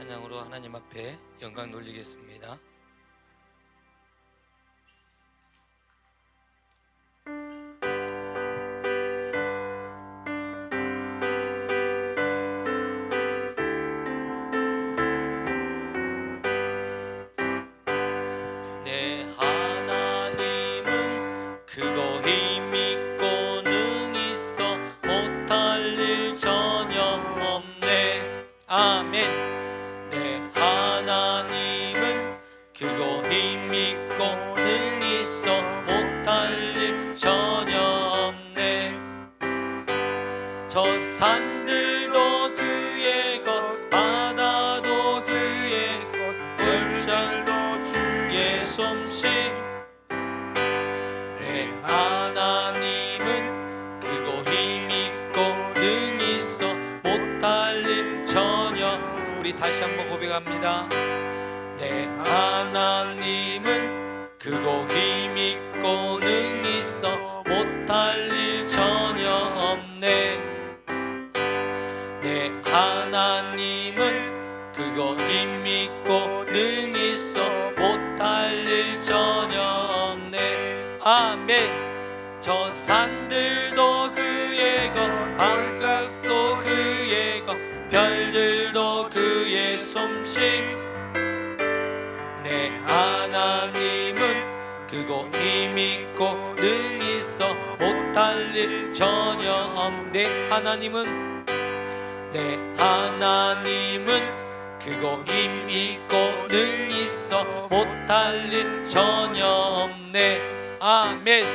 찬양으로 하나님 앞에 영광 돌리겠습니다. 내 하나님은 크고 힘있고 능히 있어 못할 일 전혀 없네. 아멘. 내 하나님은 크고 힘있고 능히 있어 못할 일 전혀 없네. 저 산들도 그의 것, 바다도 그의 것, 물살도 주의 솜씨. 내 하나님은 크고 힘있고 능히 있어 못할 일 전혀. 우리 다시 한번 고백합니다. 내 하나님은 크고 힘있고 능히 있어 못할 일 전혀 없네. 내 하나님은 크고 힘있고 능히 있어 못할 일 전혀 없네. 아멘. 저 산들도 그의 것, 바다도 그의 것, 별들도 그의 솜씨. 내 하나님은 크고 힘있고 능히 있어 못할 일 전혀 없네. 내 하나님은 크고 힘있고 능히 있어 못할 일 전혀 없네. 아멘.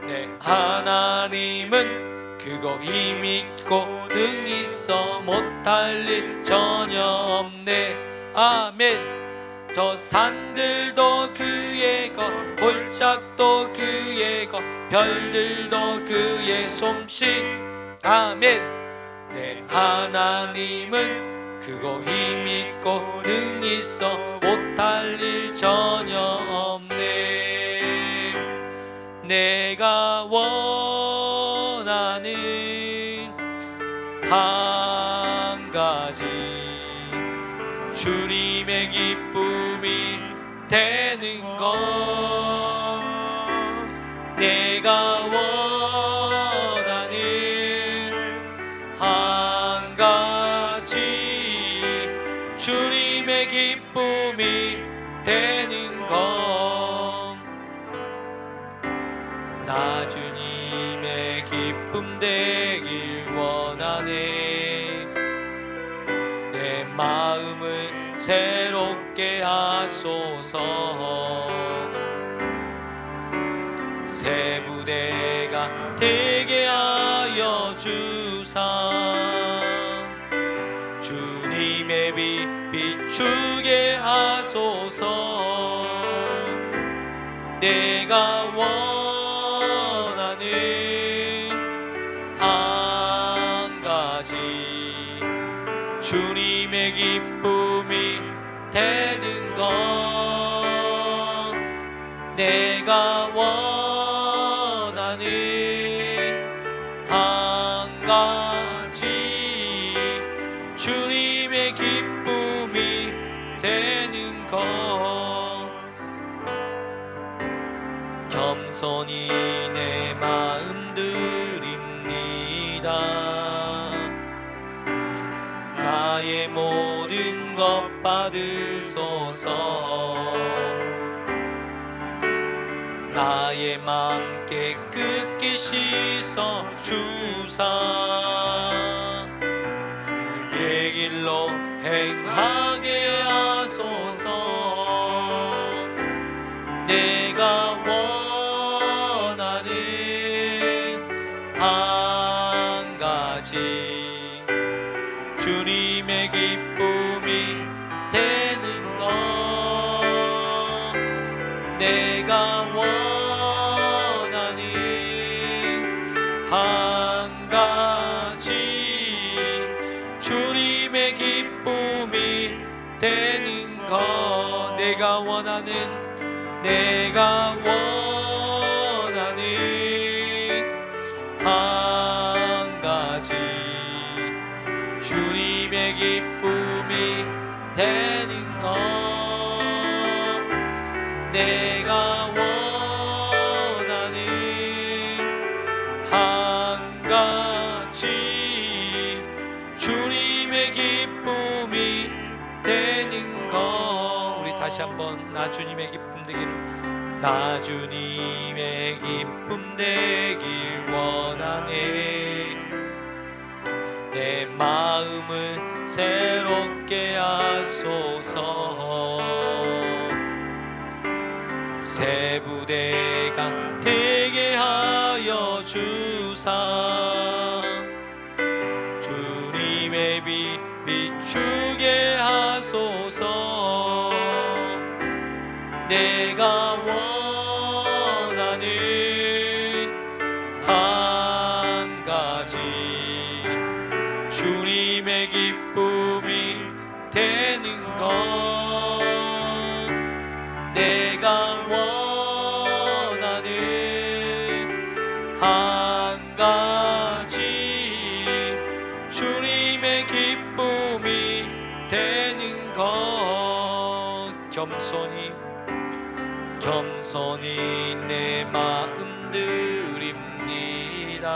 내 하나님은 크고 힘있고 능히 있어 못할 일 전혀 없네. 아멘. 저 산들도 그의 것, 골짜기도 그의 것, 별들도 그의 솜씨. 아멘. 내 하나님은 크고 힘있고 능히 있어 못할 일 전혀 없네. 내가 원하는 한 가지, 주님의 기쁨이 되는 것. 내가 원하는 한 가지, 주님의 기쁨이 되는 것. 나 주님의 기쁨 되길 원하네. 내 마음을 새롭게 하소서. 새 부대가 되게 하여 주사. 주님의 빛 비추게 하소서. 내가 원하는 한 가지, 주님의 기쁨이 되는 것. 내가 원하는 한 가지, 주님의 기쁨이 되는 것. 겸손히 내 마음 드립니다. 나의 모든 것 받으소서. 나의 맘 깨끗이 씻어 주사. 주의 길로 행하게 하소서. 내가 원하는 한 가지, 주님의 기쁨이 되는 것. 내가 원하는 한 가지, 주님의 기쁨이 되는 것. 내가 원하는 한 가지, 주님의 기쁨이 내가 원하는 한 가지 주님의 기쁨이 되는 것. 우리 다시 한번 나 주님의 기쁨 되기를, 나 주님의 기쁨 되길 원하네. 내 마음을 새롭게 하소서. 새 부대가 되게 하여 주사. 주님의 빛 비추게 하소서. 내가 원하는 한 가지 주님의 기쁨이 되는 것. 내가 원하는 한 가지 주님의 기쁨이 되는 것. 겸손히 내 마음 드립니다.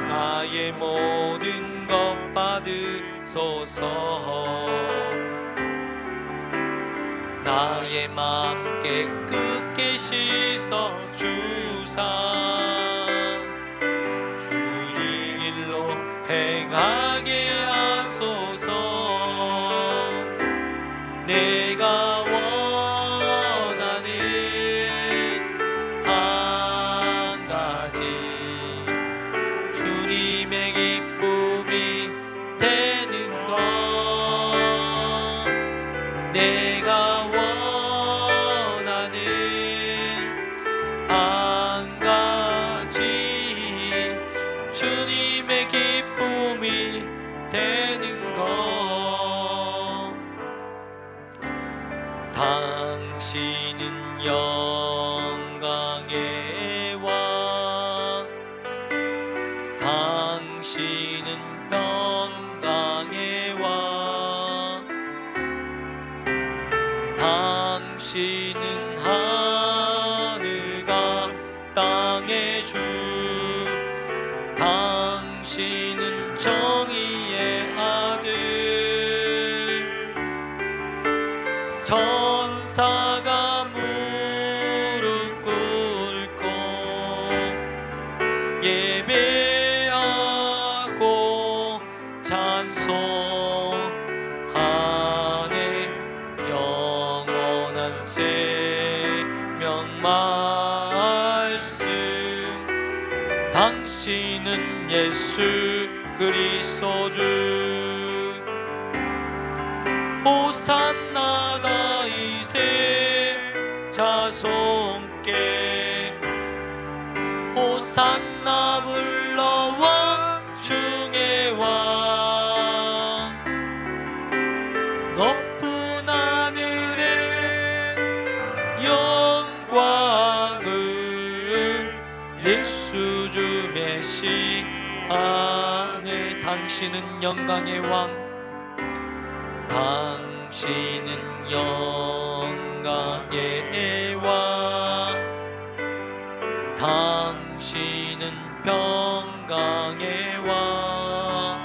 나의 모든 것 받으소서. 나의 맘 깨끗게 씻어 주사. 주님 길로 행하게 하소서. 내가 원하는 한 가지 주님의 기쁨이 되는 것. 내가 원하는 한 가지 주님의 기쁨이 되는 것. 당신은 영광의 왕. 당신은 평강의 왕. 당신은 하늘과 땅의 주. 당신은 정의의 아들. 천사가 무릎 꿇고 예배하고 찬송하네. 영원한 생명 말씀. 당신은 예수 그리스도 주. 호산나 다윗의 자손께. 호산나 불러 왕 중의 왕. 높은 하늘에 영광을 예수 주 메시아네. 당신은 영광의 왕. 당신은 영광의 왕. 당신은 평강의 왕.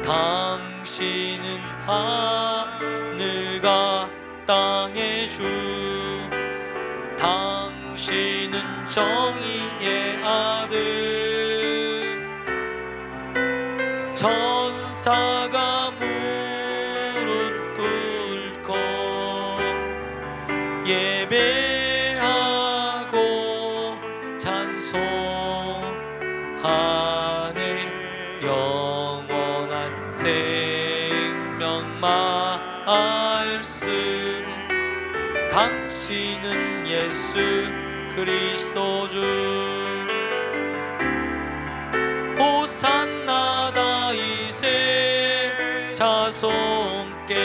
당신은 하늘과 땅의 주. 당신은 정의의 아들. 천사가 무릎 꿇고 예배하고 찬송하네. 영원한 생명 말씀. 당신은 예수 그리스도 주. 호산나 다윗의 자손께.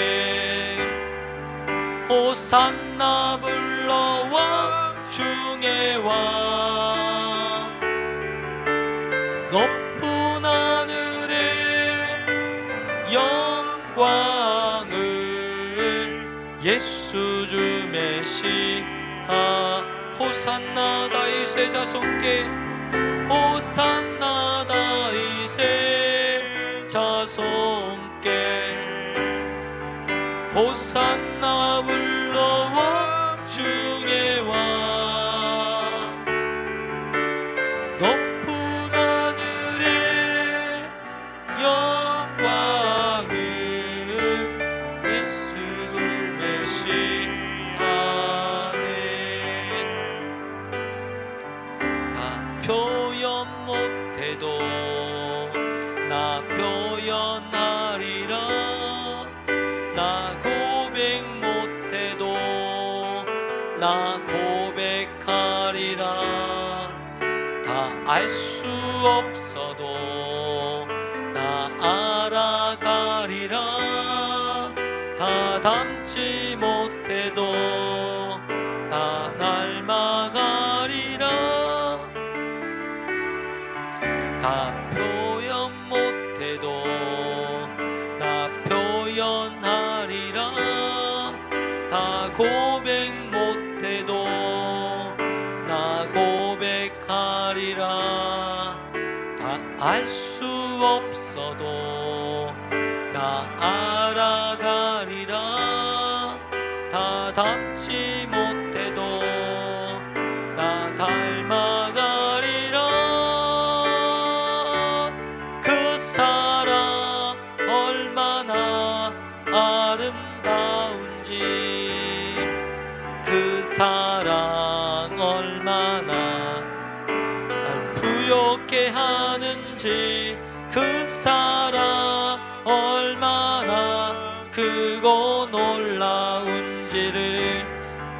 호산나 불러 왕 중의 왕. 높은 하늘에 영광을 예수 주 메시아 호산나 다윗의 자손께 호산나 다윗의 자손께 호산나 불러와 중의 왕 높은 하늘의 영광을 예수 메시아네 다 표현 못해도 나 표현하리라 나 고백 못해도 나 고백하리라 다 알 수 없어도 나 알아가리라 다 담지 못해도 나 닮아가리라 다 표현 못해도 나 표현하리라 다 고백 못해도 나 고백하리라 다 알 수 없어도 나 알아가리라 다 닮지 못해도 나 닮아가리라 그 사랑 얼마나 아름다운지 그 사랑 얼마나 날 부욕게 하는지 그 사랑 얼마나 크고 놀라운지를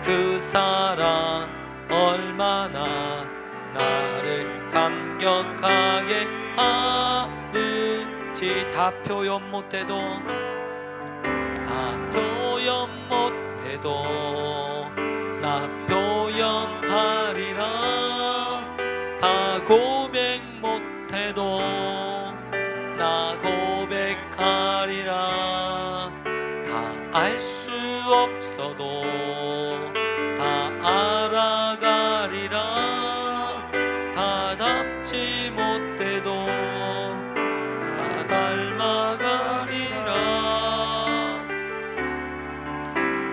그 사랑 얼마나 나를 감격하게 하는지 다 표현 못해도 다 표현 못해도 나 표현하리라 다 고백 못해도 나 고백하리라 다 알 수 없어도 다 알아가리라 다 닮지 못해도 다 닮아가리라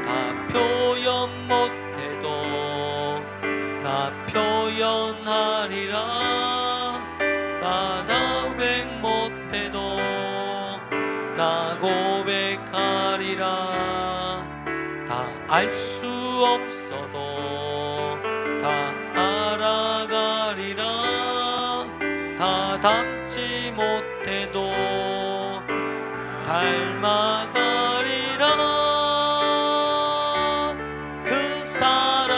다 표현 못해도 나 표현하리라 나 고백 못해도 나 고백하리라 다 알 수 없어도 다 알아가리라 다 닮지 못해도 닮아가리라 그 사랑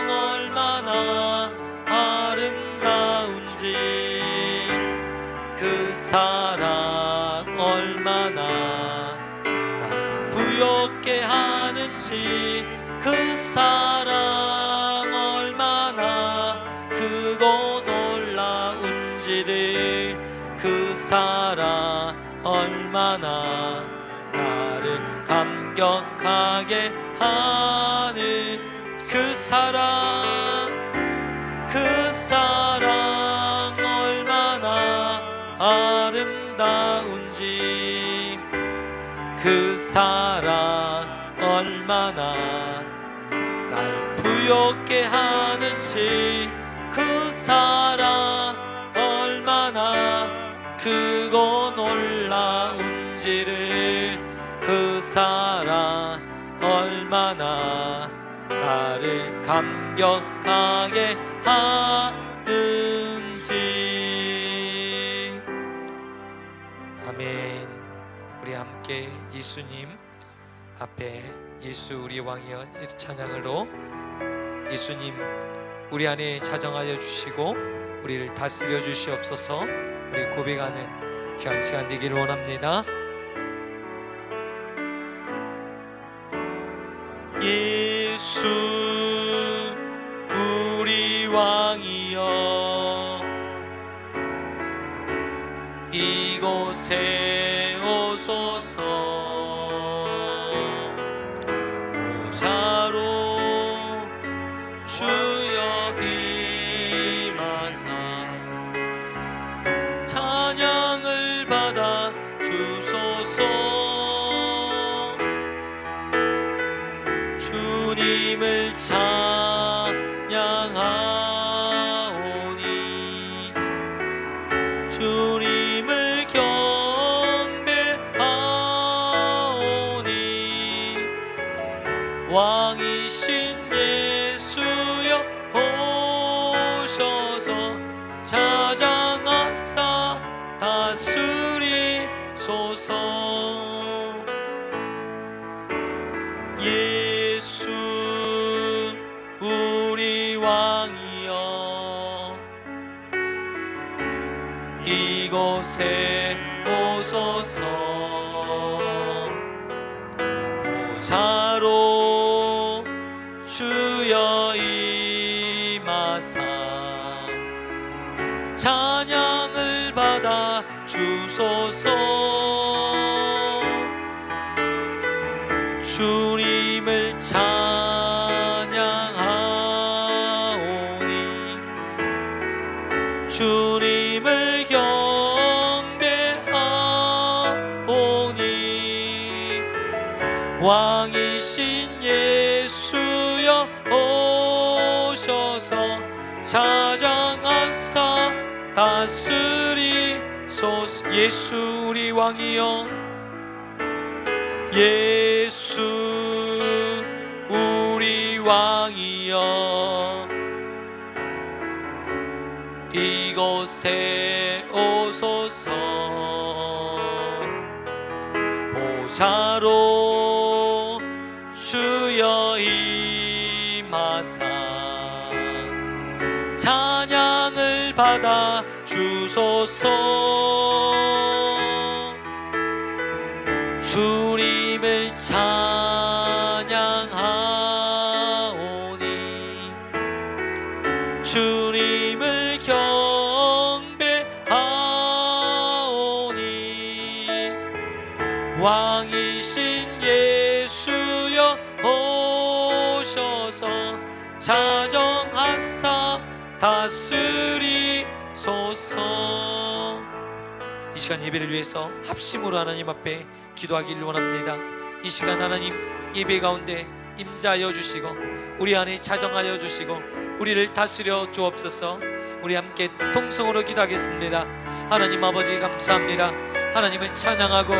얼마나 아름다운지 그 사랑 얼마나 날 부엽게 하는지 그 사랑 얼마나 크고 놀라운지를 그 사랑 얼마나 나를 감격하게 하는 그 사랑 얼마나 아름다운지 그 사랑 얼마나 날 부엽게 하는지 그 사랑 얼마나 크고 놀라운지를 그 사랑 얼마나 나를 감격하게 하는지. 아멘. 우리 함께 예수님 앞에 예수 우리 왕이여 찬양으로 예수님 우리 안에 자정하여 주시고 우리를 다스려 주시옵소서. 우리 고백하는 귀한 시간 되기를 원합니다. 예수 우리 왕이여 이곳에 오소서. 왕이신 예수여 오셔서 자장하사 다스리소서. 예수 우리 왕이여 이곳에 오소서. 보좌로 주여 임하사 찬양을 받아 주소서. 주님을 찬양하오니 주님을 경배하오니 왕이신 예수여 오셔서 자장하사 다스리소서. 예수 우리 왕이여 예수 우리 왕이여 이곳에 오소서. 보좌로 주여 임하사 찬양을 받아 주소서. 주님을 찬양하오니 주님을 경배하오니 왕이신 예수여 오셔서 자정하사 다스리소서. 이 시간 예배를 위해서 합심으로 하나님 앞에 기도하기를 원합니다. 이 시간 하나님 예배 가운데 임재하여 주시고 우리 안에 자정하여 주시고 우리를 다스려 주옵소서. 우리 함께 통성으로 기도하겠습니다. 하나님 아버지 감사합니다. 하나님을 찬양하고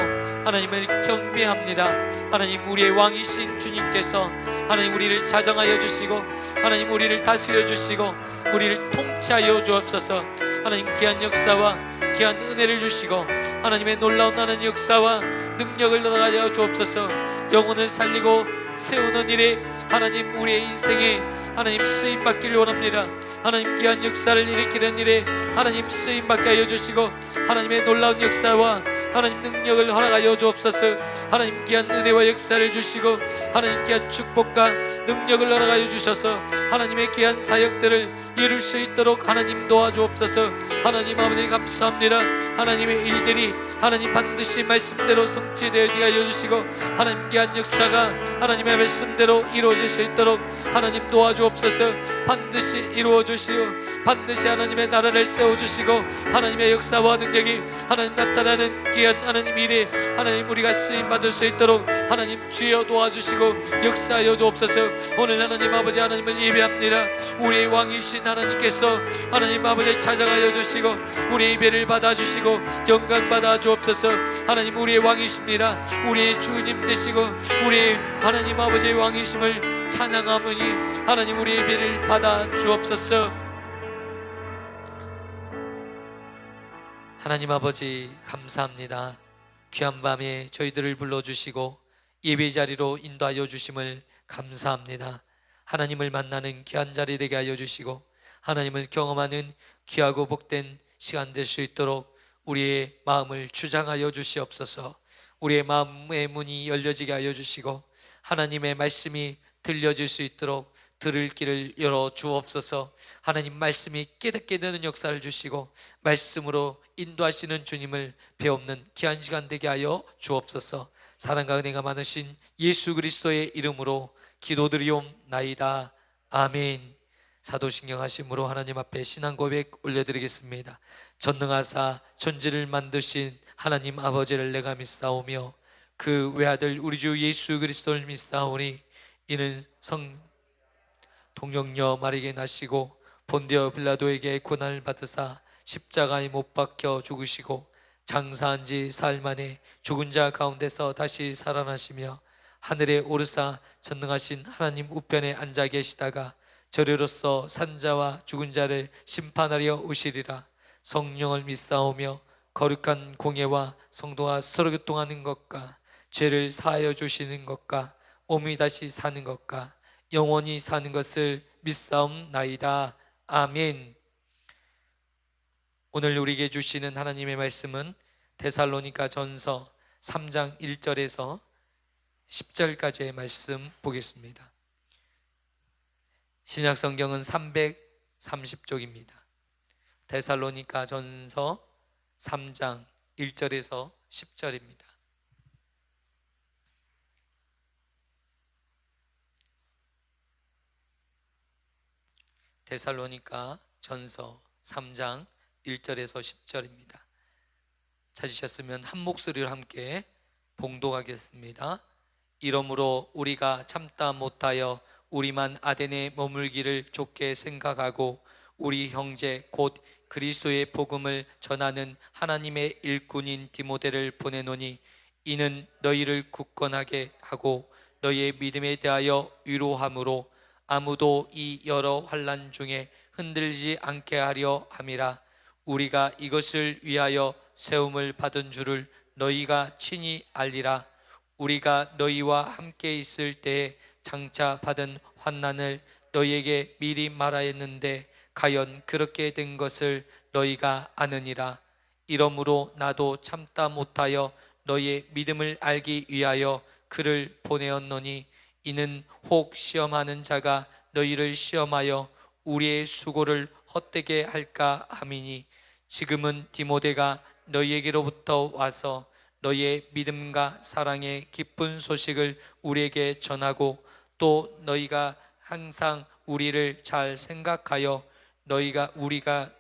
하나님을 경배합니다. 하나님 우리의 왕이신 주님께서 하나님 우리를 자정하여 주시고 하나님 우리를 다스려 주시고 우리를 통치하여 주옵소서. 하나님 귀한 역사와 귀한 은혜를 주시고 하나님의 놀라운 하나님 역사와 능력을 늘어가여 주옵소서. 영혼을 살리고 세우는 일에 하나님 우리의 인생에 하나님 쓰임받기를 원합니다. 하나님 귀한 역사를 일으키는 일에 하나님 쓰임받게 하여 주시고 하나님의 놀라운 역사와 하나님 능력을 허락하여 주옵소서. 하나님 귀한 은혜와 역사를 주시고 하나님 귀한 축복과 능력을 허락하여 주셔서 하나님의 귀한 사역들을 이룰 수 있도록 하나님 도와주옵소서. 하나님 아버지 감사합니다. 하나님의 일들이 하나님 반드시 말씀대로 성취되어지게 하여 주시고 하나님 귀한 역사가 하나님의 말씀대로 이루어질 수 있도록 하나님 도와주옵소서. 반드시 이루어 주시고 반드시 하나님의 나라를 세워주시고 하나님의 역사와 능력이 하나님 나타나는 귀한 하나님 일에 하나님 우리가 쓰임받을 수 있도록 하나님 주여 도와주시고 역사하여 주옵소서. 오늘 하나님 아버지 하나님을 예배합니다. 우리의 왕이신 하나님께서 하나님 아버지 찾아가여 주시고 우리의 예배를 받아주시고 영광 받아 주옵소서. 하나님 우리의 왕이십니다. 우리의 주님 되시고 우리의 하나님 아버지의 왕이심을 찬양하오니 하나님 우리의 예배를 받아 주옵소서. 하나님 아버지 감사합니다. 귀한 밤에 저희들을 불러주시고 예배 자리로 인도하여 주심을 감사합니다. 하나님을 만나는 귀한 자리 되게 하여 주시고 하나님을 경험하는 귀하고 복된 시간 될 수 있도록 우리의 마음을 주장하여 주시옵소서. 우리의 마음의 문이 열려지게 하여 주시고 하나님의 말씀이 들려질 수 있도록 들을 길을 열어 주옵소서. 하나님 말씀이 깨닫게 되는 역사를 주시고 말씀으로 인도하시는 주님을 배우는 귀한 시간 되게 하여 주옵소서. 사랑과 은혜가 많으신 예수 그리스도의 이름으로 기도드리옵나이다. 아멘. 사도신경 하심으로 하나님 앞에 신앙 고백 올려드리겠습니다. 전능하사 천지를 만드신 하나님 아버지를 내가 믿사오며 그 외아들 우리 주 예수 그리스도를 믿사오니 이는 성 동정녀 마리게 나시고 본디오 빌라도에게 고난을 받으사 십자가에 못 박혀 죽으시고 장사한 지 사흘 만에 죽은 자 가운데서 다시 살아나시며 하늘에 오르사 전능하신 하나님 우편에 앉아 계시다가 저리로서 산자와 죽은 자를 심판하려 오시리라. 성령을 믿사오며 거룩한 공예와 성도와 서로 교통하는 것과 죄를 사하여 주시는 것과 몸이 다시 사는 것과 영원히 사는 것을 믿사옵나이다. 아멘. 오늘 우리에게 주시는 하나님의 말씀은 데살로니가 전서 3장 1절에서 10절까지의 말씀 보겠습니다. 신약 성경은 330쪽입니다. 데살로니가 전서 3장 1절에서 10절입니다. 데살로니가 전서 3장 1절에서 10절입니다. 찾으셨으면 한 목소리로 함께 봉독하겠습니다. 이러므로 우리가 참다 못하여 우리만 아덴에 머물기를 좋게 생각하고 우리 형제 곧 그리스도의 복음을 전하는 하나님의 일꾼인 디모데를 보내노니 이는 너희를 굳건하게 하고 너희의 믿음에 대하여 위로함으로 아무도 이 여러 환난 중에 흔들리지 않게 하려 함이라. 우리가 이것을 위하여 세움을 받은 줄을 너희가 친히 알리라. 우리가 너희와 함께 있을 때에 장차 받은 환난을 너희에게 미리 말하였는데 과연 그렇게 된 것을 너희가 아느니라. 이러므로 나도 참다 못하여 너희의 믿음을 알기 위하여 그를 보내었노니 이는 혹 시험하는 자가 너희를 시험하여 우리의 수고를 헛되게 할까 함이니 지금은 디모데가 너희에게로부터 와서 너희의 믿음과 사랑의 기쁜 소식을 우리에게 전하고 또 너희가 항상 우리를 잘 생각하여 우리가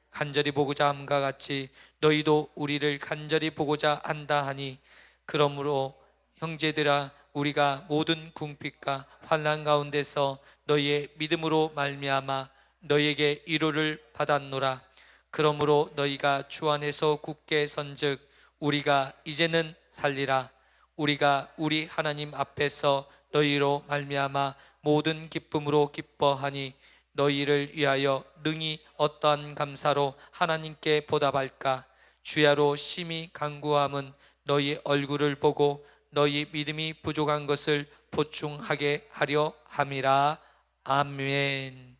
간절히 보고자 함과 같이 너희도 우리를 간절히 보고자 한다 하니 그러므로 형제들아 우리가 모든 궁핍과 환난 가운데서 너희의 믿음으로 말미암아 너희에게 위로를 받았노라. 그러므로 너희가 주 안에서 굳게 선즉 우리가 이제는 살리라. 우리가 우리 하나님 앞에서 너희로 말미암아 모든 기쁨으로 기뻐하니 너희를 위하여 능히 어떠한 감사로 하나님께 보답할까. 주야로 심히 간구함은 너희 얼굴을 보고 너희 믿음이 부족한 것을 보충하게 하려 함이라. 아멘.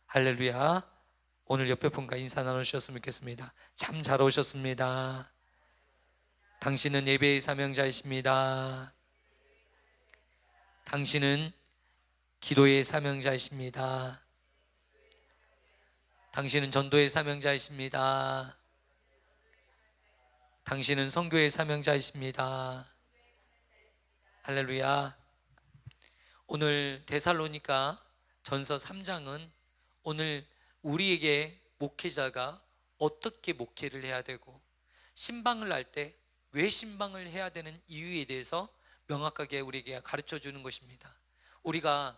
할렐루야. 오늘 옆에 분과 인사 나누셨으면 좋겠습니다. 참 잘 오셨습니다. 당신은 예배의 사명자이십니다. 당신은 기도의 사명자이십니다. 당신은 전도의 사명자이십니다. 당신은 선교의 사명자이십니다. 할렐루야. 오늘 데살로니가 전서 3장은 오늘 우리에게 목회자가 어떻게 목회를 해야 되고 신방을 할 때 왜 신방을 해야 되는 이유에 대해서 명확하게 우리에게 가르쳐 주는 것입니다. 우리가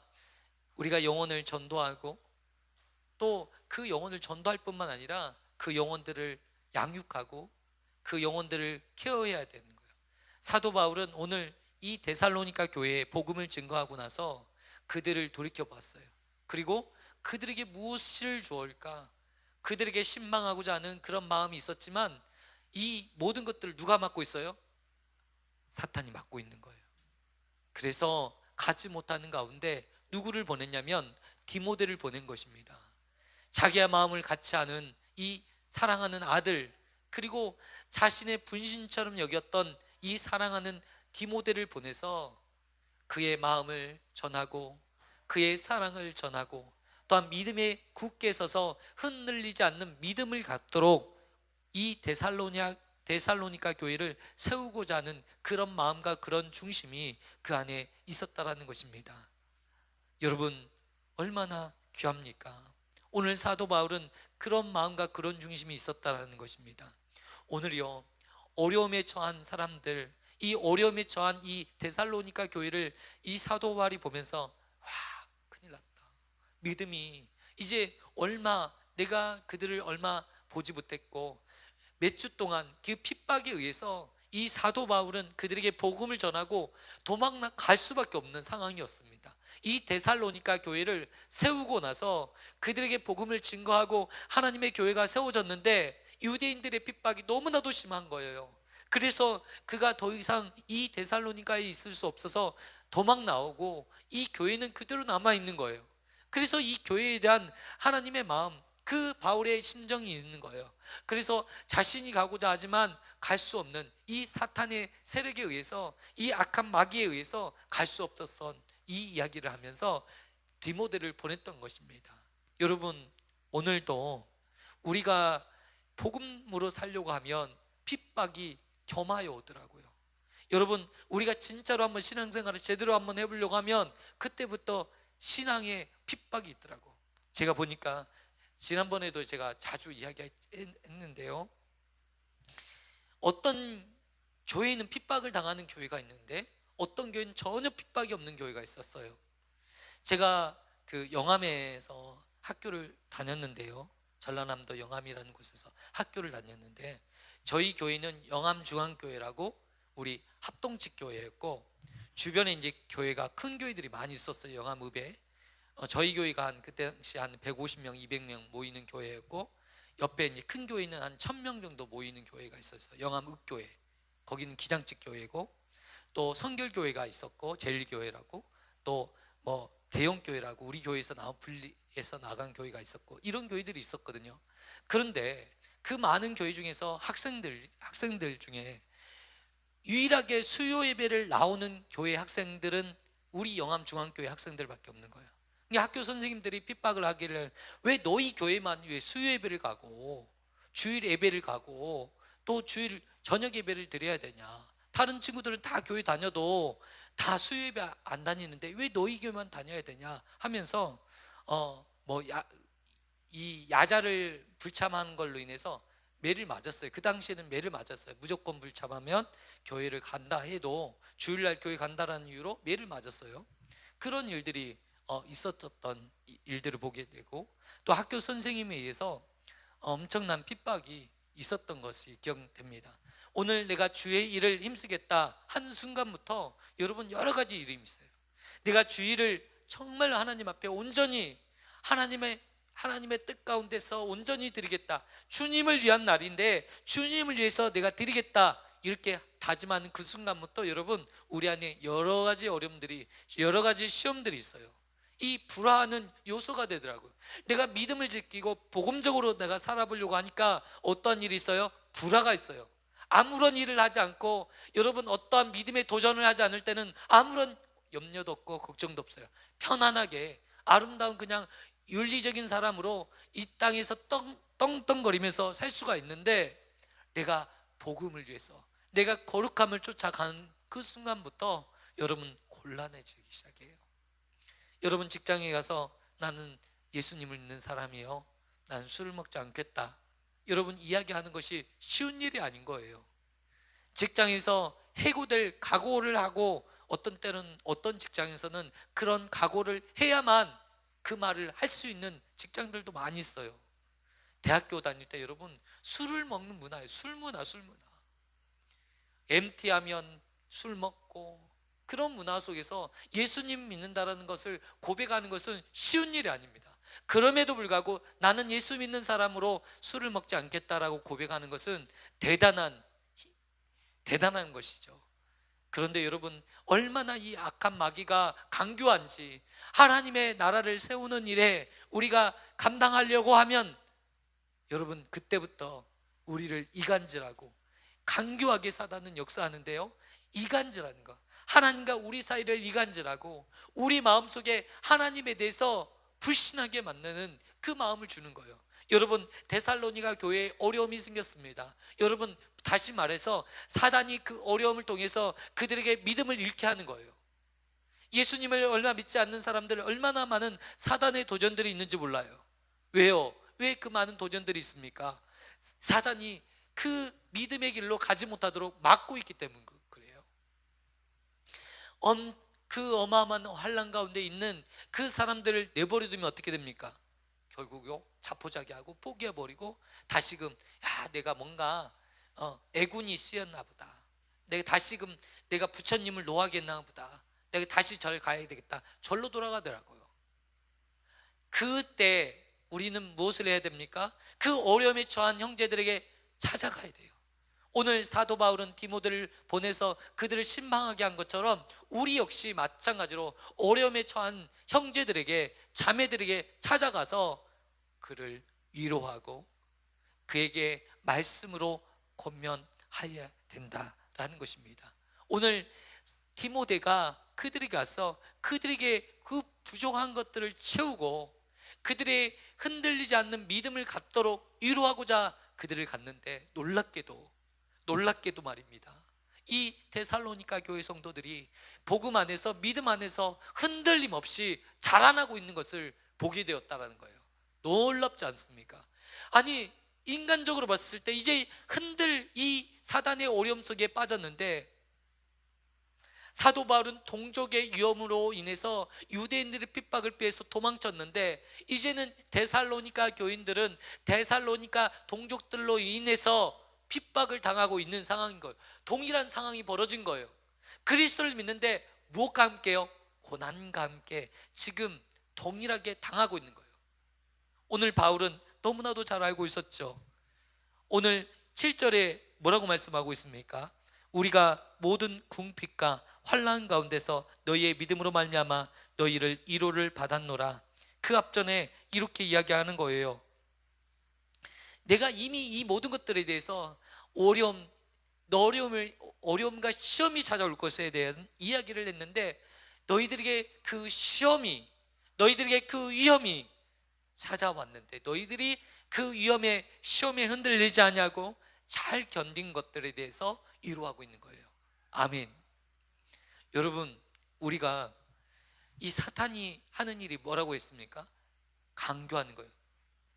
영혼을 전도하고 또 그 영혼을 전도할 뿐만 아니라 그 영혼들을 양육하고 그 영혼들을 케어해야 되는 거예요. 사도 바울은 오늘 이 데살로니가 교회에 복음을 증거하고 나서 그들을 돌이켜 봤어요. 그리고 그들에게 무엇을 주올까? 그들에게 신방하고자 하는 그런 마음이 있었지만 이 모든 것들을 누가 맡고 있어요? 사탄이 맡고 있는 거예요. 그래서 가지 못하는 가운데 누구를 보냈냐면 디모데를 보낸 것입니다. 자기의 마음을 같이 하는 이 사랑하는 아들, 그리고 자신의 분신처럼 여겼던 이 사랑하는 디모데를 보내서 그의 마음을 전하고 그의 사랑을 전하고 또한 믿음에 굳게 서서 흔들리지 않는 믿음을 갖도록 이 데살로니가 교회를 세우고자 하는 그런 마음과 그런 중심이 그 안에 있었다라는 것입니다. 여러분 얼마나 귀합니까? 오늘 사도 바울은 그런 마음과 그런 중심이 있었다라는 것입니다. 오늘요 어려움에 처한 사람들, 이 어려움에 처한 이 데살로니가 교회를 이 사도 바울이 보면서 와 큰일 났다. 믿음이 이제 내가 그들을 얼마 보지 못했고 몇 주 동안 그 핍박에 의해서 이 사도 바울은 그들에게 복음을 전하고 도망갈 수밖에 없는 상황이었습니다. 이 데살로니가 교회를 세우고 나서 그들에게 복음을 증거하고 하나님의 교회가 세워졌는데 유대인들의 핍박이 너무나도 심한 거예요. 그래서 그가 더 이상 이 데살로니가에 있을 수 없어서 도망 나오고 이 교회는 그대로 남아 있는 거예요. 그래서 이 교회에 대한 하나님의 마음, 그 바울의 심정이 있는 거예요. 그래서 자신이 가고자 하지만 갈 수 없는 이 사탄의 세력에 의해서, 이 악한 마귀에 의해서 갈 수 없었던 이 이야기를 하면서 디모데를 보냈던 것입니다. 여러분, 오늘도 우리가 복음으로 살려고 하면 핍박이 겸하여 오더라고요. 여러분, 우리가 진짜로 한번 신앙생활을 제대로 한번 해보려고 하면 그때부터 신앙에 핍박이 있더라고. 제가 보니까 지난번에도 제가 자주 이야기했는데요, 어떤 교회는 핍박을 당하는 교회가 있는데 어떤 교회는 전혀 핍박이 없는 교회가 있었어요. 제가 그 영암에서 학교를 다녔는데요, 전라남도 영암이라는 곳에서 학교를 다녔는데, 저희 교회는 영암중앙교회라고 우리 합동직 교회였고, 주변에 이제 교회가 큰 교회들이 많이 있었어요. 영암읍에 저희 교회가 한 그때 당시 한 150명, 200명 모이는 교회였고, 옆에 이제 큰 교회는 한 1000명 정도 모이는 교회가 있었어요. 영암읍교회, 거기는 기장직 교회고, 또 성결교회가 있었고, 제일교회라고, 또 뭐 대형교회라고 우리 교회에서 분리해서 나간 교회가 있었고, 이런 교회들이 있었거든요. 그런데 그 많은 교회 중에서 학생들 중에 유일하게 수요 예배를 나오는 교회 학생들은 우리 영암중앙교회 학생들밖에 없는 거예요. 그러니까 학교 선생님들이 핍박을 하기를, 왜 너희 교회만 왜 수요 예배를 가고 주일 예배를 가고 또 주일 저녁 예배를 드려야 되냐, 다른 친구들은 다 교회 다녀도 다 수요 예배 안 다니는데 왜 너희 교회만 다녀야 되냐 하면서 이 야자를 불참하는 걸로 인해서 매를 맞았어요. 그 당시에는 매를 맞았어요. 무조건 불참하면 교회를 간다 해도 주일날 교회 간다라는 이유로 매를 맞았어요. 그런 일들이 있었던 일들을 보게 되고, 또 학교 선생님에 의해서 엄청난 핍박이 있었던 것이 기억됩니다. 오늘 내가 주의 일을 힘쓰겠다 한 순간부터 여러분 여러 가지 일이 있어요. 내가 주의를 정말 하나님 앞에 온전히 하나님의 뜻 가운데서 온전히 드리겠다, 주님을 위한 날인데 주님을 위해서 내가 드리겠다, 이렇게 다짐하는 그 순간부터 여러분 우리 안에 여러 가지 어려움들이, 여러 가지 시험들이 있어요. 이 불화하는 요소가 되더라고요. 내가 믿음을 지키고 복음적으로 내가 살아보려고 하니까 어떠한 일이 있어요? 불화가 있어요. 아무런 일을 하지 않고, 여러분 어떠한 믿음의 도전을 하지 않을 때는 아무런 염려도 없고 걱정도 없어요. 편안하게 아름다운 그냥 윤리적인 사람으로 이 땅에서 떵떵거리면서 살 수가 있는데, 내가 복음을 위해서 내가 거룩함을 쫓아가는 그 순간부터 여러분 곤란해지기 시작해요. 여러분 직장에 가서 나는 예수님을 믿는 사람이에요, 나는 술을 먹지 않겠다, 여러분 이야기하는 것이 쉬운 일이 아닌 거예요. 직장에서 해고될 각오를 하고, 어떤 때는 어떤 직장에서는 그런 각오를 해야만 그 말을 할 수 있는 직장들도 많이 있어요. 대학교 다닐 때 여러분 술을 먹는 문화예요. 술 문화. MT하면 술 먹고, 그런 문화 속에서 예수님 믿는다라는 것을 고백하는 것은 쉬운 일이 아닙니다. 그럼에도 불구하고 나는 예수 믿는 사람으로 술을 먹지 않겠다라고 고백하는 것은 대단한 것이죠. 그런데 여러분 얼마나 이 악한 마귀가 강교한지, 하나님의 나라를 세우는 일에 우리가 감당하려고 하면 여러분 그때부터 우리를 이간질하고, 강교하게 사단은 역사하는데요, 이간질하는 거, 하나님과 우리 사이를 이간질하고 우리 마음속에 하나님에 대해서 불신하게 만드는 그 마음을 주는 거예요. 여러분 데살로니가 교회에 어려움이 생겼습니다. 여러분 다시 말해서 사단이 그 어려움을 통해서 그들에게 믿음을 잃게 하는 거예요. 예수님을 얼마 믿지 않는 사람들, 얼마나 많은 사단의 도전들이 있는지 몰라요. 왜요? 왜 그 많은 도전들이 있습니까? 사단이 그 믿음의 길로 가지 못하도록 막고 있기 때문에 그래요. 그 어마어마한 환난 가운데 있는 그 사람들을 내버려 두면 어떻게 됩니까? 결국요 자포자기하고 포기해버리고 다시금 내가 뭔가 애군이 씌었나 보다, 내가 다시금 내가 부처님을 노하겠나 보다, 내가 다시 절 가야 되겠다, 절로 돌아가더라고요. 그때 우리는 무엇을 해야 됩니까? 그 어려움에 처한 형제들에게 찾아가야 돼요. 오늘 사도 바울은 디모데를 보내서 그들을 신방하게 한 것처럼 우리 역시 마찬가지로 어려움에 처한 형제들에게, 자매들에게 찾아가서 그를 위로하고 그에게 말씀으로 권면해야 된다라는 것입니다. 오늘 디모데가 그들에게 가서 그들에게 그 부족한 것들을 채우고 그들의 흔들리지 않는 믿음을 갖도록 위로하고자 그들을 갔는데, 놀랍게도 말입니다, 이 데살로니가 교회 성도들이 복음 안에서, 믿음 안에서 흔들림 없이 자라나고 있는 것을 보게 되었다는 거예요. 놀랍지 않습니까? 아니, 인간적으로 봤을 때 이제 이 사단의 어려움 속에 빠졌는데, 사도 바울은 동족의 위험으로 인해서 유대인들의 핍박을 피해서 도망쳤는데, 이제는 데살로니가 교인들은 데살로니가 동족들로 인해서 핍박을 당하고 있는 상황인 거예요. 동일한 상황이 벌어진 거예요. 그리스도를 믿는데 무엇과 함께요? 고난과 함께 지금 동일하게 당하고 있는 거예요. 오늘 바울은 너무나도 잘 알고 있었죠. 오늘 7절에 뭐라고 말씀하고 있습니까? 우리가 모든 궁핍과 환난 가운데서 너희의 믿음으로 말미암아 너희를 위로를 받았노라. 그 앞전에 이렇게 이야기하는 거예요. 내가 이미 이 모든 것들에 대해서 어려움과 시험이 찾아올 것에 대한 이야기를 했는데, 너희들에게 그 시험이, 너희들에게 그 위험이 찾아왔는데 너희들이 그 시험에 흔들리지 않냐고 잘 견딘 것들에 대해서 위로하고 있는 거예요. 아멘. 여러분, 우리가 이 사탄이 하는 일이 뭐라고 했습니까? 강교하는 거예요.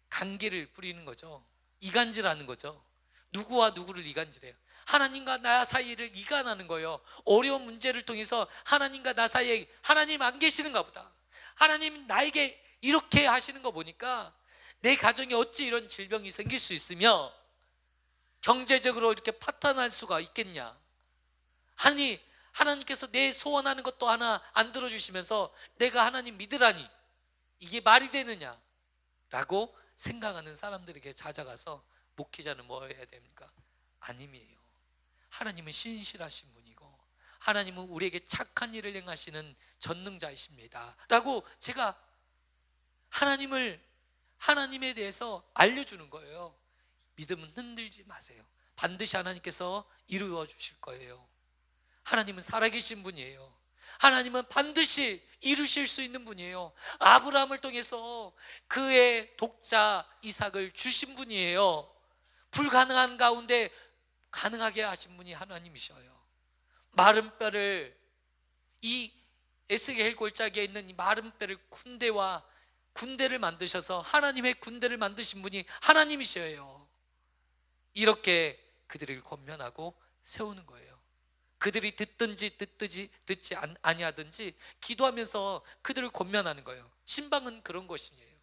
관계를 뿌리는 거죠. 이간질하는 거죠. 누구와 누구를 이간질해요? 하나님과 나 사이를 이간하는 거예요. 어려운 문제를 통해서 하나님과 나 사이에 하나님 안 계시는가 보다, 하나님 나에게 이렇게 하시는 거 보니까 내 가정에 어찌 이런 질병이 생길 수 있으며 경제적으로 이렇게 파탄날 수가 있겠냐. 하나님께서 내 소원하는 것도 하나 안 들어주시면서 내가 하나님 믿으라니 이게 말이 되느냐 라고 생각하는 사람들에게 찾아가서, 목회자는 뭐 해야 됩니까? 아님이에요. 하나님은 신실하신 분이고 하나님은 우리에게 착한 일을 행하시는 전능자이십니다 라고 제가 하나님에 대해서 알려주는 거예요. 믿음은 흔들지 마세요. 반드시 하나님께서 이루어 주실 거예요. 하나님은 살아계신 분이에요. 하나님은 반드시 이루실 수 있는 분이에요. 아브라함을 통해서 그의 독자 이삭을 주신 분이에요. 불가능한 가운데 가능하게 하신 분이 하나님이셔요. 마른 뼈를, 이 에스겔 골짜기에 있는 이 마른 뼈를 군대를 만드셔서 하나님의 군대를 만드신 분이 하나님이셔요. 이렇게 그들을 권면하고 세우는 거예요. 그들이 듣지 아니하든지 기도하면서 그들을 권면하는 거예요. 신방은 그런 것이에요.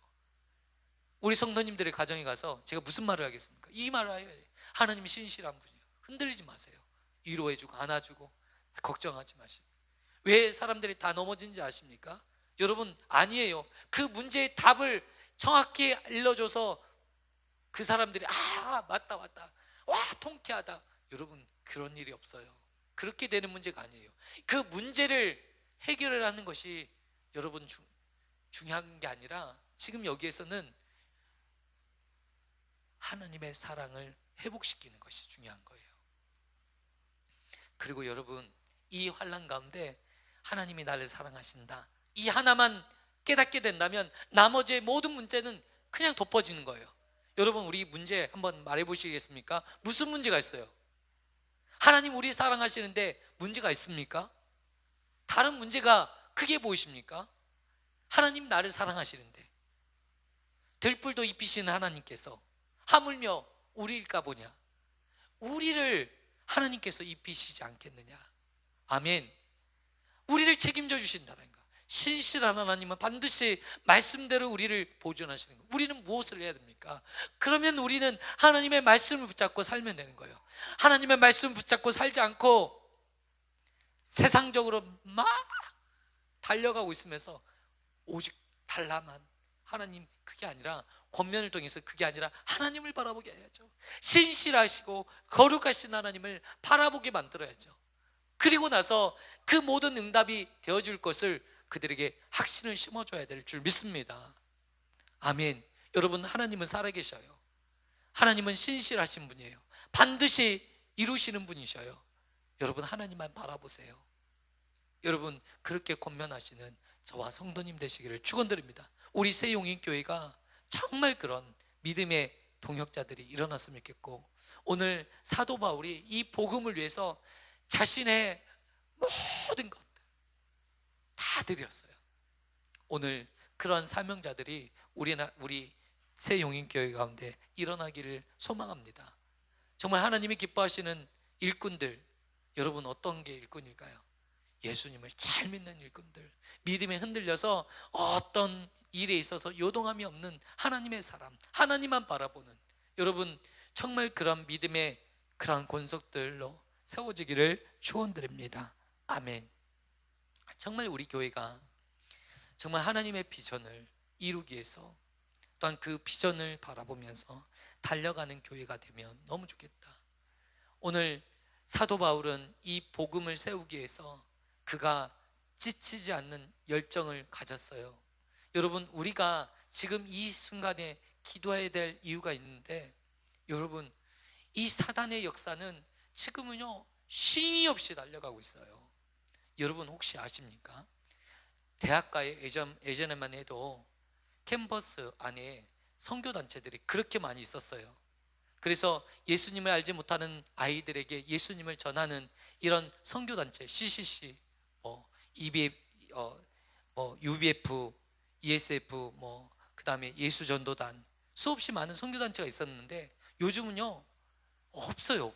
우리 성도님들의 가정에 가서 제가 무슨 말을 하겠습니까? 이 말을 해요. 하나님이 신실한 분이에요. 흔들리지 마세요. 위로해주고 안아주고 걱정하지 마시고. 왜 사람들이 다 넘어진지 아십니까? 여러분, 아니에요. 그 문제의 답을 정확히 알려줘서 그 사람들이 맞다 와 통쾌하다. 여러분, 그런 일이 없어요. 그렇게 되는 문제가 아니에요. 그 문제를 해결하는 것이 여러분 중요한 게 아니라, 지금 여기에서는 하나님의 사랑을 회복시키는 것이 중요한 거예요. 그리고 여러분, 이 환난 가운데 하나님이 나를 사랑하신다, 이 하나만 깨닫게 된다면 나머지의 모든 문제는 그냥 덮어지는 거예요. 여러분, 우리 문제 한번 말해 보시겠습니까? 무슨 문제가 있어요? 하나님 우리 사랑하시는데 문제가 있습니까? 다른 문제가 크게 보이십니까? 하나님 나를 사랑하시는데, 들불도 입히시는 하나님께서 하물며 우리일까 보냐, 우리를 하나님께서 입히시지 않겠느냐. 아멘. 우리를 책임져 주신다는 거. 신실한 하나님은 반드시 말씀대로 우리를 보존하시는 거예요. 우리는 무엇을 해야 됩니까? 그러면 우리는 하나님의 말씀을 붙잡고 살면 되는 거예요. 하나님의 말씀을 붙잡고 살지 않고 세상적으로 막 달려가고 있으면서 오직 달라만 하나님, 그게 아니라 권면을 통해서, 그게 아니라 하나님을 바라보게 해야죠. 신실하시고 거룩하신 하나님을 바라보게 만들어야죠. 그리고 나서 그 모든 응답이 되어줄 것을 그들에게 확신을 심어줘야 될 줄 믿습니다. 아멘. 여러분, 하나님은 살아계셔요. 하나님은 신실하신 분이에요. 반드시 이루시는 분이셔요. 여러분, 하나님만 바라보세요. 여러분, 그렇게 권면하시는 저와 성도님 되시기를 축원드립니다. 우리 새용인교회가 정말 그런 믿음의 동역자들이 일어났으면 좋겠고, 오늘 사도 바울이 이 복음을 위해서 자신의 모든 것들 다 드렸어요. 오늘 그런 사명자들이 우리 새용인교회 가운데 일어나기를 소망합니다. 정말 하나님이 기뻐하시는 일꾼들, 여러분 어떤 게 일꾼일까요? 예수님을 잘 믿는 일꾼들, 믿음에 흔들려서 어떤 일에 있어서 요동함이 없는 하나님의 사람, 하나님만 바라보는, 여러분 정말 그런 믿음의 그런 권속들로 세워지기를 축원드립니다. 아멘. 정말 우리 교회가 정말 하나님의 비전을 이루기 위해서, 또한 그 비전을 바라보면서 달려가는 교회가 되면 너무 좋겠다. 오늘 사도 바울은 이 복음을 세우기 위해서 그가 지치지 않는 열정을 가졌어요. 여러분, 우리가 지금 이 순간에 기도해야 될 이유가 있는데, 여러분 이 사단의 역사는 지금은요 쉼이 없이 달려가고 있어요. 여러분 혹시 아십니까? 대학가에 예전에만 해도 캠퍼스 안에 선교단체들이 그렇게 많이 있었어요. 그래서 예수님을 알지 못하는 아이들에게 예수님을 전하는 이런 선교단체, CCC, EBF, UBF, ESF, 그 다음에 예수전도단, 수없이 많은 선교단체가 있었는데 요즘은요 없어요.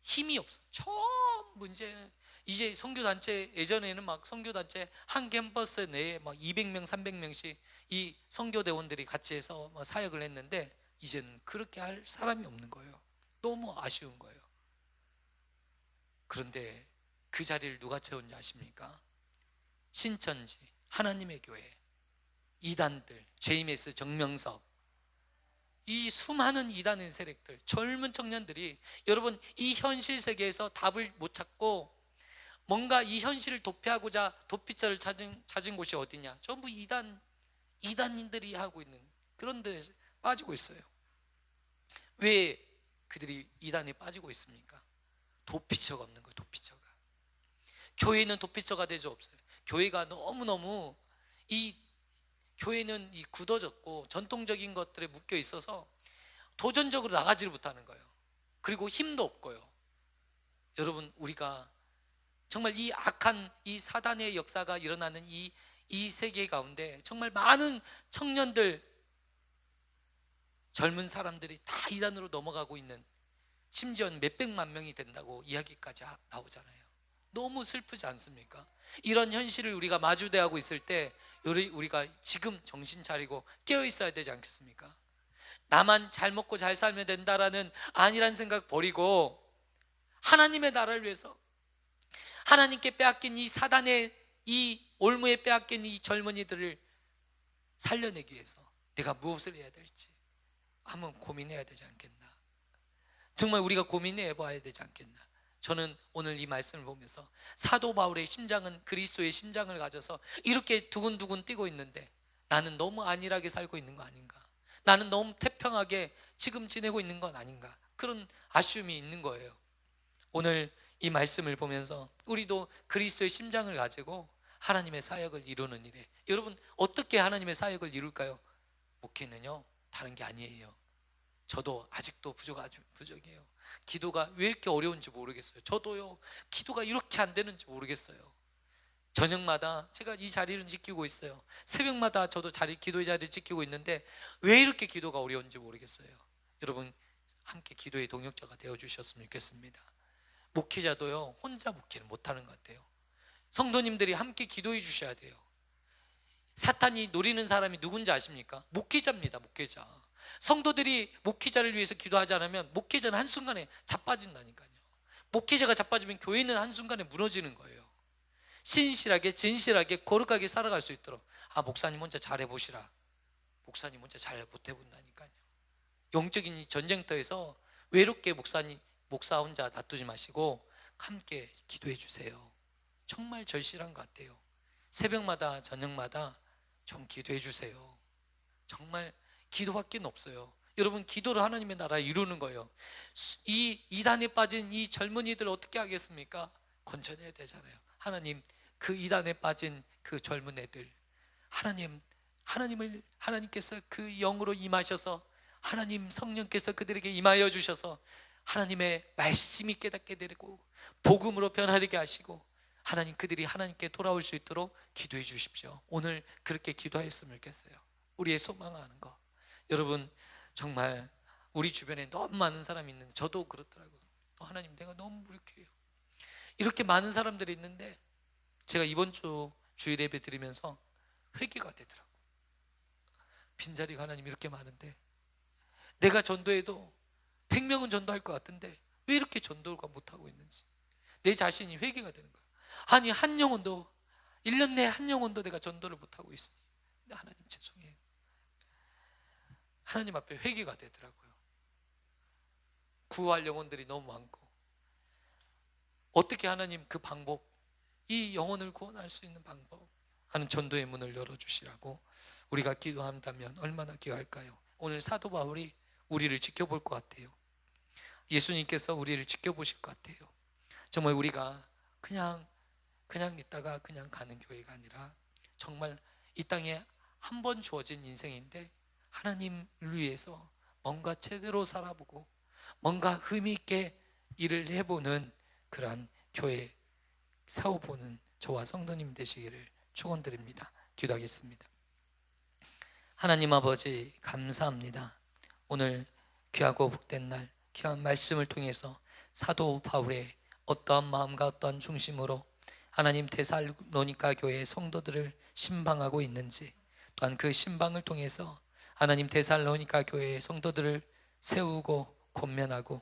힘이 없어. 처음 문제는 이제 선교단체, 예전에는 막 선교단체 한 캠퍼스 내에 막 200명 300명씩 이 선교대원들이 같이 해서 사역을 했는데, 이제는 그렇게 할 사람이 없는 거예요. 너무 아쉬운 거예요. 그런데 그 자리를 누가 채웠는지 아십니까? 신천지, 하나님의 교회, 이단들, JMS, 정명석, 이 수많은 이단의 세력들, 젊은 청년들이, 여러분 이 현실 세계에서 답을 못 찾고 뭔가 이 현실을 도피하고자 도피처를 찾은 곳이 어디냐? 전부 이단인들이 하고 있는 그런 데 빠지고 있어요. 왜 그들이 이단에 빠지고 있습니까? 도피처가 없는 거예요. 도피처가. 교회는 도피처가 되지 없어요. 교회가 너무너무 교회는 굳어졌고 전통적인 것들에 묶여 있어서 도전적으로 나가지를 못하는 거예요. 그리고 힘도 없고요. 여러분, 우리가 정말 이 악한 이 사단의 역사가 일어나는 이 세계 가운데 정말 많은 청년들, 젊은 사람들이 다 이단으로 넘어가고 있는, 심지어는 몇백만 명이 된다고 이야기까지 나오잖아요. 너무 슬프지 않습니까? 이런 현실을 우리가 마주대하고 있을 때 우리가 지금 정신 차리고 깨어 있어야 되지 않겠습니까? 나만 잘 먹고 잘 살면 된다라는 아니란 생각 버리고 하나님의 나라를 위해서, 하나님께 빼앗긴 이 사단의 이 올무에 빼앗긴 이 젊은이들을 살려내기 위해서 내가 무엇을 해야 될지 한번 고민해야 되지 않겠나? 정말 우리가 고민해 봐야 되지 않겠나? 저는 오늘 이 말씀을 보면서 사도 바울의 심장은 그리스도의 심장을 가져서 이렇게 두근두근 뛰고 있는데, 나는 너무 안일하게 살고 있는 거 아닌가? 나는 너무 태평하게 지금 지내고 있는 건 아닌가? 그런 아쉬움이 있는 거예요. 오늘 이 말씀을 보면서 우리도 그리스도의 심장을 가지고 하나님의 사역을 이루는 일에, 여러분 어떻게 하나님의 사역을 이룰까요? 목회는요 다른 게 아니에요. 저도 아직도 부족해요. 기도가 왜 이렇게 어려운지 모르겠어요. 저도요 기도가 이렇게 안 되는지 모르겠어요. 저녁마다 제가 이 자리를 지키고 있어요. 새벽마다 저도 기도의 자리를 지키고 있는데 왜 이렇게 기도가 어려운지 모르겠어요. 여러분 함께 기도의 동역자가 되어주셨으면 좋겠습니다. 목회자도요 혼자 목회를 못하는 것 같아요. 성도님들이 함께 기도해 주셔야 돼요. 사탄이 노리는 사람이 누군지 아십니까? 목회자입니다. 목회자. 성도들이 목회자를 위해서 기도하지 않으면 목회자는 한순간에 자빠진다니까요. 목회자가 자빠지면 교회는 한순간에 무너지는 거예요. 신실하게 진실하게 거룩하게 살아갈 수 있도록, 목사님 혼자 잘해보시라, 목사님 혼자 잘 못해본다니까요. 영적인 이 전쟁터에서 외롭게 목사 혼자 놔두지 마시고 함께 기도해 주세요. 정말 절실한 것 같아요. 새벽마다 저녁마다 좀 기도해 주세요. 정말 기도밖에 없어요. 여러분, 기도로 하나님의 나라 이루는 거예요. 이 이단에 빠진 이 젊은이들 어떻게 하겠습니까? 건져내야 되잖아요. 하나님, 그 이단에 빠진 그 젊은 애들, 하나님께서 그 영으로 임하셔서, 하나님 성령께서 그들에게 임하여 주셔서 하나님의 말씀이 깨닫게 되고 복음으로 변화되게 하시고, 하나님, 그들이 하나님께 돌아올 수 있도록 기도해 주십시오. 오늘 그렇게 기도하였으면 좋겠어요. 우리의 소망하는 거. 여러분, 정말 우리 주변에 너무 많은 사람이 있는데, 저도 그렇더라고요. 하나님, 내가 너무 무력해요. 이렇게 많은 사람들이 있는데, 제가 이번 주 주일 예배 드리면서 회개가 되더라고요. 빈자리가 하나님 이렇게 많은데, 내가 전도해도 100명은 전도할 것 같은데 왜 이렇게 전도가 못하고 있는지 내 자신이 회개가 되는 거예요. 아니, 한 영혼도 1년 내에 한 영혼도 내가 전도를 못하고 있으니 하나님 죄송해요. 하나님 앞에 회개가 되더라고요. 구할 영혼들이 너무 많고, 어떻게 하나님 그 방법, 이 영혼을 구원할 수 있는 방법 하는 전도의 문을 열어주시라고 우리가 기도한다면 얼마나 기도할까요? 오늘 사도 바울이 우리를 지켜볼 것 같아요. 예수님께서 우리를 지켜보실 것 같아요. 정말 우리가 그냥 있다가 그냥 가는 교회가 아니라, 정말 이 땅에 한 번 주어진 인생인데 하나님을 위해서 뭔가 제대로 살아보고 뭔가 의미 있게 일을 해보는 그러한 교회 세워보는 저와 성도님 되시기를 축원드립니다. 기도하겠습니다. 하나님 아버지, 감사합니다. 오늘 귀하고 복된 날, 귀한 말씀을 통해서 사도 바울의 어떠한 마음과 어떠한 중심으로 하나님 데살로니가 교회의 성도들을 신방하고 있는지, 또한 그 신방을 통해서 하나님 데살로니가 교회의 성도들을 세우고 권면하고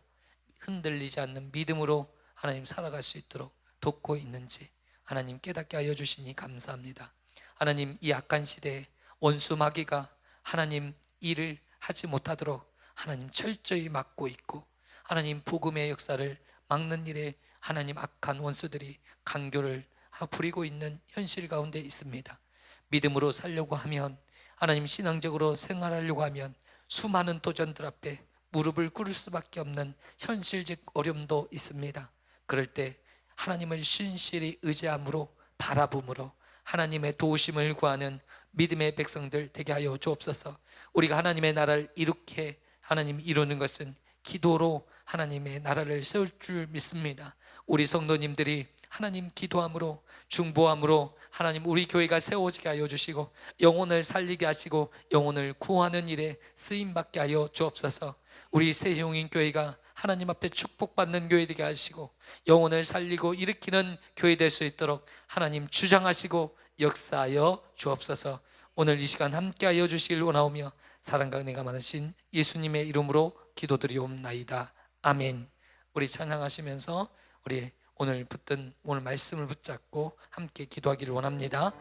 흔들리지 않는 믿음으로 하나님 살아갈 수 있도록 돕고 있는지 하나님 깨닫게 하여 주시니 감사합니다. 하나님, 이 악한 시대에 원수 마귀가 하나님 일을 하지 못하도록 하나님 철저히 막고 있고, 하나님 복음의 역사를 막는 일에 하나님 악한 원수들이 강교를 부리고 있는 현실 가운데 있습니다. 믿음으로 살려고 하면, 하나님 신앙적으로 생활하려고 하면 수많은 도전들 앞에 무릎을 꿇을 수밖에 없는 현실적 어려움도 있습니다. 그럴 때 하나님을 신실히 의지함으로 바라봄으로 하나님의 도우심을 구하는 믿음의 백성들 되게 하여 주옵소서. 우리가 하나님의 나라를 이렇게 하나님 이루는 것은 기도로 하나님의 나라를 세울 줄 믿습니다. 우리 성도님들이 하나님 기도함으로 중보함으로 하나님 우리 교회가 세워지게 하여 주시고 영혼을 살리게 하시고 영혼을 구하는 일에 쓰임받게 하여 주옵소서. 우리 새용인 교회가 하나님 앞에 축복받는 교회 되게 하시고 영혼을 살리고 일으키는 교회 될 수 있도록 하나님 주장하시고 역사하여 주옵소서. 오늘 이 시간 함께하여 주시길 원하오며 사랑과 은혜가 많으신 예수님의 이름으로 기도드리옵나이다. 아멘. 우리 찬양하시면서 우리 오늘 붙든 오늘 말씀을 붙잡고 함께 기도하기를 원합니다.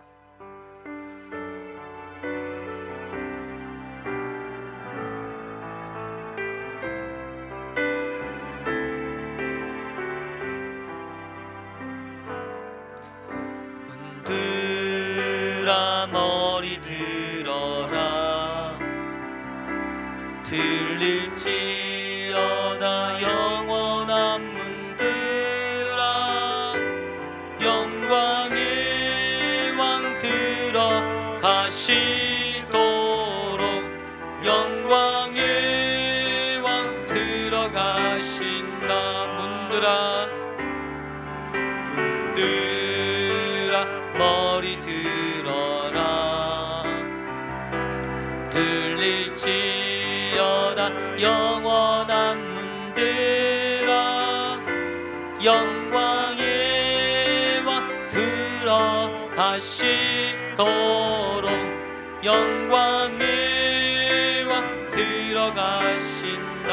문들아 머리 들어라, 들릴지어다 영원한 문들아, 영광의 왕 들어가시도록, 영광의 왕 들어가신다. 문들아 머리 들어라, 들릴지어다 영원한 문들아, 영광의 왕 들어가시도록 영광의 왕 들어가신다.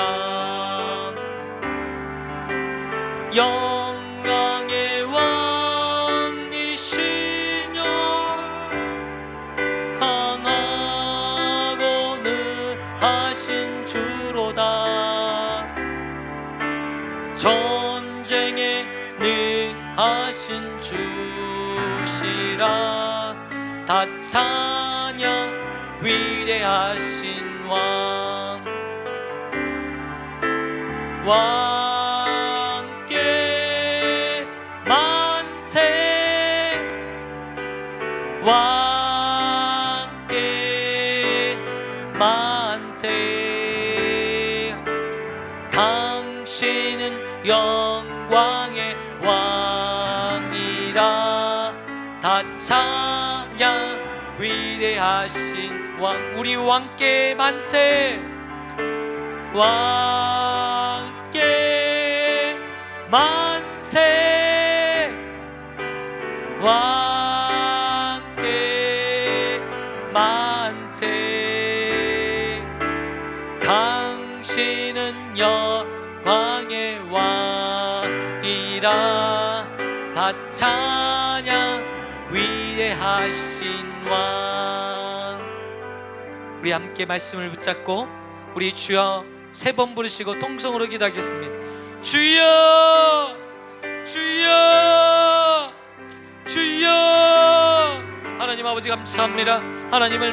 영광의 왕이시여 강하고 능하신 주로다. 전쟁에 능하신 주시라. 다 찬양 위대하신 왕. 왕께 만세. 왕께 만세. 당신은 영광의 왕이라. 다 찬양 위대하신 왕. 우리 왕께 만세. 왕께 만세. 왕께 만세. 당신은 영광의 왕이라. 다 찬양 위대하신 왕. 우리 함께 말씀을 붙잡고 우리 주여 세 번 부르시고 통성으로 기도하겠습니다. 주여, 주여, 주여. 하나님 아버지 감사합니다. 하나님을